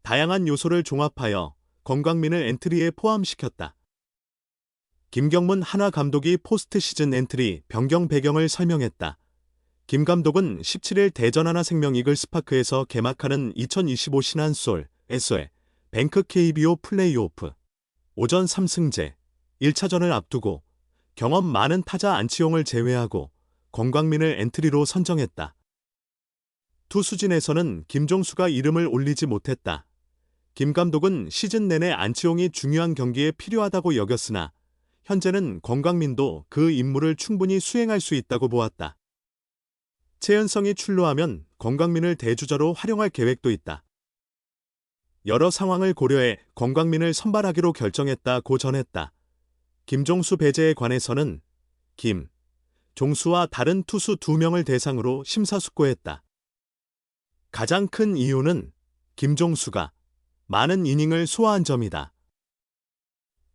다양한 요소를 종합하여 권광민을 엔트리에 포함시켰다. 김경문 한화 감독이 포스트 시즌 엔트리 변경 배경을 설명했다. 김 감독은 17일 대전 하나생명 이글스파크에서 개막하는 2025 신한솔 SOE 뱅크 KBO 플레이오프 오전 3승제 1차전을 앞두고 경험 많은 타자 안치홍을 제외하고 권광민을 엔트리로 선정했다. 투수진에서는 김종수가 이름을 올리지 못했다. 김 감독은 시즌 내내 안치홍이 중요한 경기에 필요하다고 여겼으나 현재는 권광민도 그 임무를 충분히 수행할 수 있다고 보았다. 최은성이 출루하면 권광민을 대주자로 활용할 계획도 있다. 여러 상황을 고려해 권광민을 선발하기로 결정했다고 전했다. 김종수 배제에 관해서는 김, 종수와 다른 투수 2명을 대상으로 심사숙고했다. 가장 큰 이유는 김종수가 많은 이닝을 소화한 점이다.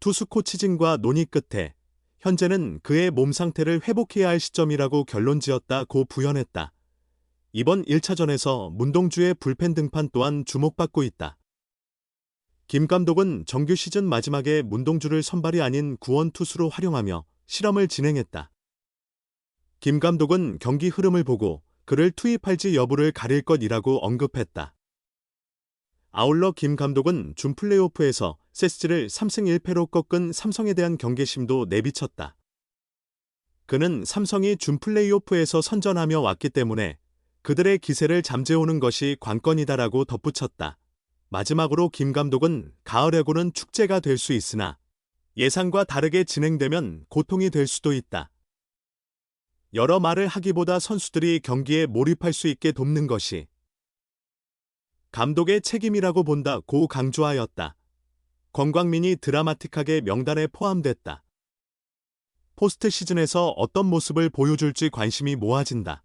투수 코치진과 논의 끝에 현재는 그의 몸 상태를 회복해야 할 시점이라고 결론지었다고 부연했다. 이번 1차전에서 문동주의 불펜 등판 또한 주목받고 있다. 김 감독은 정규 시즌 마지막에 문동주를 선발이 아닌 구원 투수로 활용하며 실험을 진행했다. 김 감독은 경기 흐름을 보고 그를 투입할지 여부를 가릴 것이라고 언급했다. 아울러 김 감독은 준 플레이오프에서 세스지를 3승 1패로 꺾은 삼성에 대한 경계심도 내비쳤다. 그는 삼성이 준 플레이오프에서 선전하며 왔기 때문에 그들의 기세를 잠재우는 것이 관건이다라고 덧붙였다. 마지막으로 김 감독은 가을야구는 축제가 될 수 있으나 예상과 다르게 진행되면 고통이 될 수도 있다. 여러 말을 하기보다 선수들이 경기에 몰입할 수 있게 돕는 것이 감독의 책임이라고 본다고 강조하였다. 권광민이 드라마틱하게 명단에 포함됐다. 포스트 시즌에서 어떤 모습을 보여줄지 관심이 모아진다.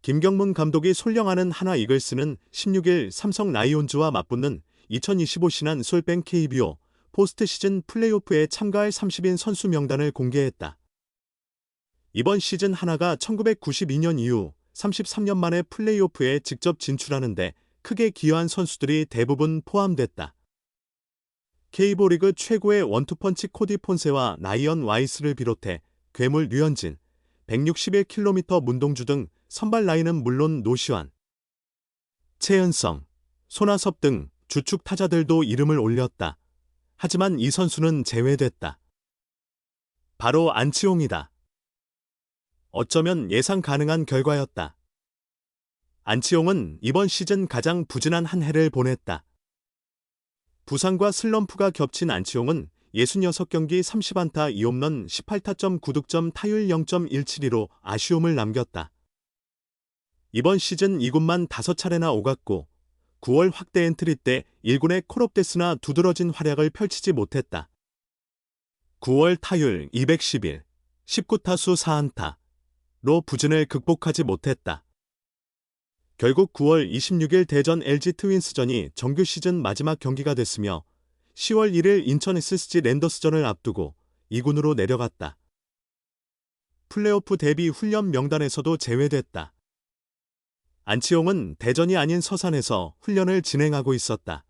김경문 감독이 솔령하는 한화 이글스는 16일 삼성 라이온즈와 맞붙는 2025 신한 솔뱅 KBO 포스트 시즌 플레이오프에 참가할 30인 선수 명단을 공개했다. 이번 시즌 한화가 1992년 이후 33년 만에 플레이오프에 직접 진출하는데 크게 기여한 선수들이 대부분 포함됐다. K보 리그 최고의 원투펀치 코디 폰세와 라이언 와이스를 비롯해 괴물 류현진, 161km 문동주 등 선발 라인은 물론 노시환, 최은성, 손아섭 등 주축 타자들도 이름을 올렸다. 하지만 이 선수는 제외됐다. 바로 안치홍이다. 어쩌면 예상 가능한 결과였다. 안치홍은 이번 시즌 가장 부진한 한 해를 보냈다. 부상과 슬럼프가 겹친 안치홍은 66경기 30안타 2홈런 18타점 9득점 타율 0.172로 아쉬움을 남겼다. 이번 시즌 2군만 5차례나 오갔고 9월 확대 엔트리 때 1군에 콜업됐으나 두드러진 활약을 펼치지 못했다. 9월 타율 211, 19타수 4안타로 부진을 극복하지 못했다. 결국 9월 26일 대전 LG 트윈스전이 정규 시즌 마지막 경기가 됐으며 10월 1일 인천 SSG 랜더스전을 앞두고 2군으로 내려갔다. 플레이오프 대비 훈련 명단에서도 제외됐다. 안치홍은 대전이 아닌 서산에서 훈련을 진행하고 있었다.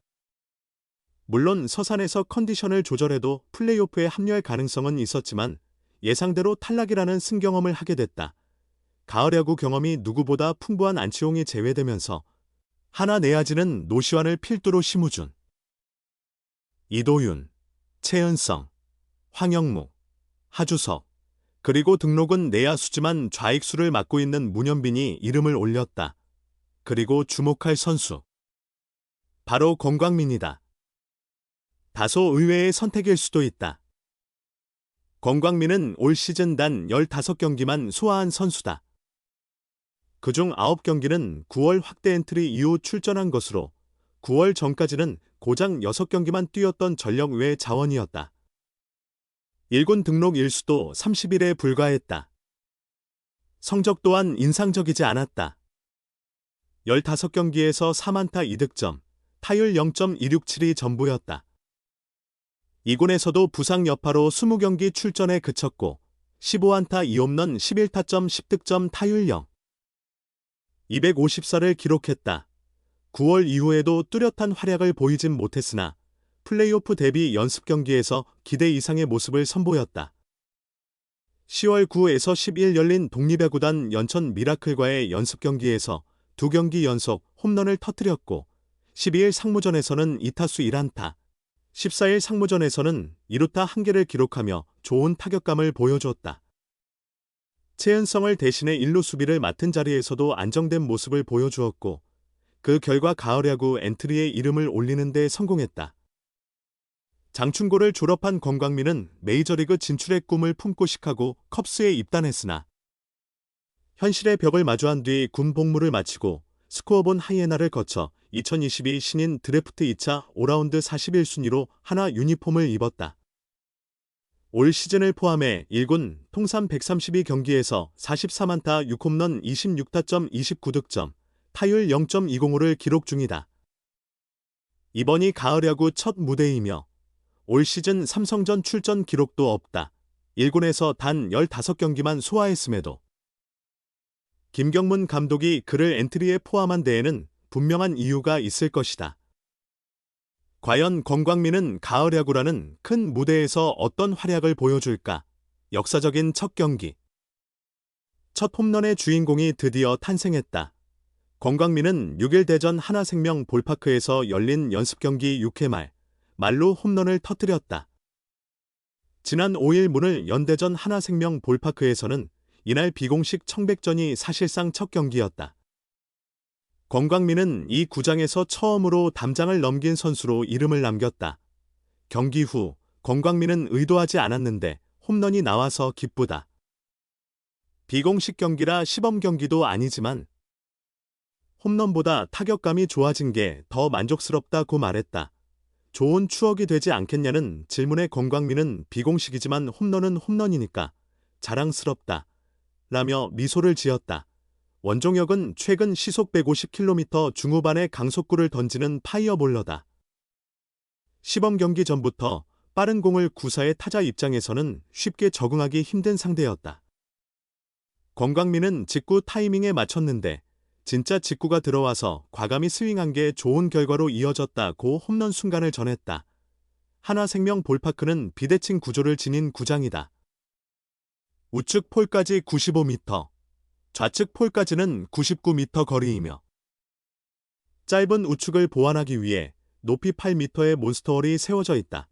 물론 서산에서 컨디션을 조절해도 플레이오프에 합류할 가능성은 있었지만 예상대로 탈락이라는 승경험을 하게 됐다. 가을야구 경험이 누구보다 풍부한 안치홍이 제외되면서 한화 내야지는 노시환을 필두로 심우준, 이도윤, 최은성, 황영무, 하주석, 그리고 등록은 내야수지만 좌익수를 맡고 있는 문현빈이 이름을 올렸다. 그리고 주목할 선수. 바로 권광민이다. 다소 의외의 선택일 수도 있다. 권광민은 올 시즌 단 15경기만 소화한 선수다. 그중 9경기는 9월 확대 엔트리 이후 출전한 것으로 9월 전까지는 고작 6경기만 뛰었던 전력 외 자원이었다. 1군 등록 일수도 30일에 불과했다. 성적 또한 인상적이지 않았다. 15경기에서 4안타 2득점, 타율 0.267이 전부였다. 2군에서도 부상 여파로 20경기 출전에 그쳤고 15안타 2홈런 11타점 10득점 타율 0. 254를 기록했다. 9월 이후에도 뚜렷한 활약을 보이진 못했으나 플레이오프 대비 연습 경기에서 기대 이상의 모습을 선보였다. 10월 9에서 10일 열린 독립야구단 연천 미라클과의 연습 경기에서 2경기 연속 홈런을 터뜨렸고 12일 상무전에서는 2타수 1안타, 14일 상무전에서는 2루타 1개를 기록하며 좋은 타격감을 보여주었다. 최은성을 대신해 1루 수비를 맡은 자리에서도 안정된 모습을 보여주었고 그 결과 가을야구 엔트리에 이름을 올리는 데 성공했다. 장충고를 졸업한 권광민은 메이저리그 진출의 꿈을 품고 시카고 컵스에 입단했으나 현실의 벽을 마주한 뒤 군 복무를 마치고 스코어본 하이에나를 거쳐 2022 신인 드래프트 2차 5라운드 41순위로 하나 유니폼을 입었다. 올 시즌을 포함해 1군 통산 132경기에서 44안타 6홈런 26타점 29득점, 타율 0.205를 기록 중이다. 이번이 가을야구 첫 무대이며 올 시즌 삼성전 출전 기록도 없다. 1군에서 단 15경기만 소화했음에도 김경문 감독이 그를 엔트리에 포함한 데에는 분명한 이유가 있을 것이다. 과연 권광민은 가을야구라는 큰 무대에서 어떤 활약을 보여줄까? 역사적인 첫 경기. 첫 홈런의 주인공이 드디어 탄생했다. 권광민은 6일 대전 하나생명 볼파크에서 열린 연습경기 6회 말로 홈런을 터뜨렸다. 지난 5일 문을 연대전 하나생명 볼파크에서는 이날 비공식 청백전이 사실상 첫 경기였다. 권광민은 이 구장에서 처음으로 담장을 넘긴 선수로 이름을 남겼다. 경기 후 권광민은 의도하지 않았는데 홈런이 나와서 기쁘다. 비공식 경기라 시범 경기도 아니지만 홈런보다 타격감이 좋아진 게 더 만족스럽다고 말했다. 좋은 추억이 되지 않겠냐는 질문에 권광민은 비공식이지만 홈런은 홈런이니까 자랑스럽다 라며 미소를 지었다. 원종혁은 최근 시속 150km 중후반의 강속구를 던지는 파이어볼러다. 시범 경기 전부터 빠른 공을 구사의 타자 입장에서는 쉽게 적응하기 힘든 상대였다. 권광민은 직구 타이밍에 맞췄는데 진짜 직구가 들어와서 과감히 스윙한 게 좋은 결과로 이어졌다고 홈런 순간을 전했다. 하나생명 볼파크는 비대칭 구조를 지닌 구장이다. 우측 폴까지 95m, 좌측 폴까지는 99m 거리이며 짧은 우측을 보완하기 위해 높이 8m의 몬스터홀이 세워져 있다.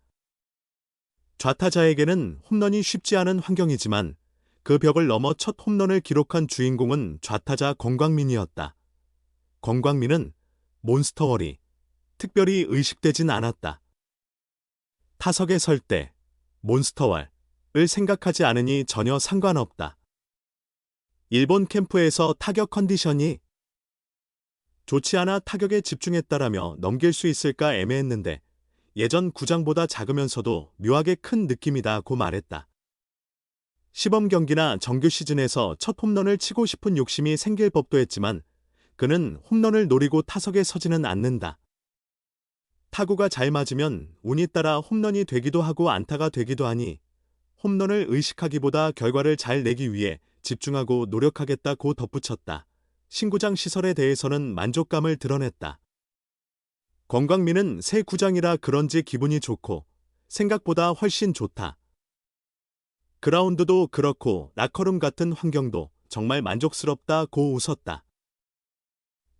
좌타자에게는 홈런이 쉽지 않은 환경이지만 그 벽을 넘어 첫 홈런을 기록한 주인공은 좌타자 권광민이었다. 권광민은 몬스터월이 특별히 의식되진 않았다. 타석에 설 때 몬스터월을 생각하지 않으니 전혀 상관없다. 일본 캠프에서 타격 컨디션이 좋지 않아 타격에 집중했다라며 넘길 수 있을까 애매했는데 예전 구장보다 작으면서도 묘하게 큰 느낌이다고 말했다. 시범 경기나 정규 시즌에서 첫 홈런을 치고 싶은 욕심이 생길 법도 했지만 그는 홈런을 노리고 타석에 서지는 않는다. 타구가 잘 맞으면 운이 따라 홈런이 되기도 하고 안타가 되기도 하니 홈런을 의식하기보다 결과를 잘 내기 위해 집중하고 노력하겠다고 덧붙였다. 신구장 시설에 대해서는 만족감을 드러냈다. 권광민은 새 구장이라 그런지 기분이 좋고 생각보다 훨씬 좋다. 그라운드도 그렇고 라커룸 같은 환경도 정말 만족스럽다고 웃었다.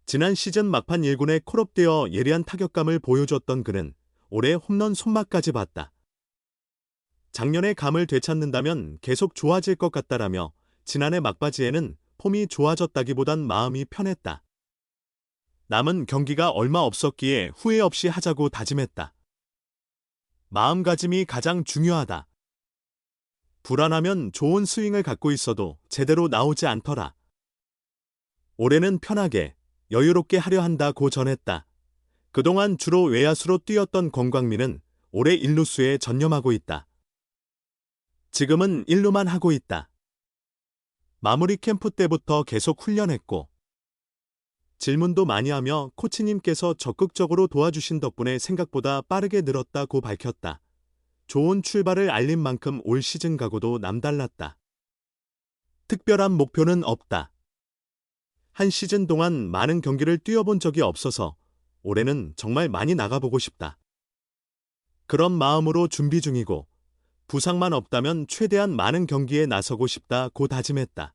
지난 시즌 막판 1군에 콜업되어 예리한 타격감을 보여줬던 그는 올해 홈런 손맛까지 봤다. 작년의 감을 되찾는다면 계속 좋아질 것 같다라며 지난해 막바지에는 폼이 좋아졌다기보단 마음이 편했다. 남은 경기가 얼마 없었기에 후회 없이 하자고 다짐했다. 마음가짐이 가장 중요하다. 불안하면 좋은 스윙을 갖고 있어도 제대로 나오지 않더라. 올해는 편하게, 여유롭게 하려 한다고 전했다. 그동안 주로 외야수로 뛰었던 권광민은 올해 1루수에 전념하고 있다. 지금은 1루만 하고 있다. 마무리 캠프 때부터 계속 훈련했고 질문도 많이 하며 코치님께서 적극적으로 도와주신 덕분에 생각보다 빠르게 늘었다고 밝혔다. 좋은 출발을 알린 만큼 올 시즌 각오도 남달랐다. 특별한 목표는 없다. 한 시즌 동안 많은 경기를 뛰어본 적이 없어서 올해는 정말 많이 나가보고 싶다. 그런 마음으로 준비 중이고 부상만 없다면 최대한 많은 경기에 나서고 싶다고 다짐했다.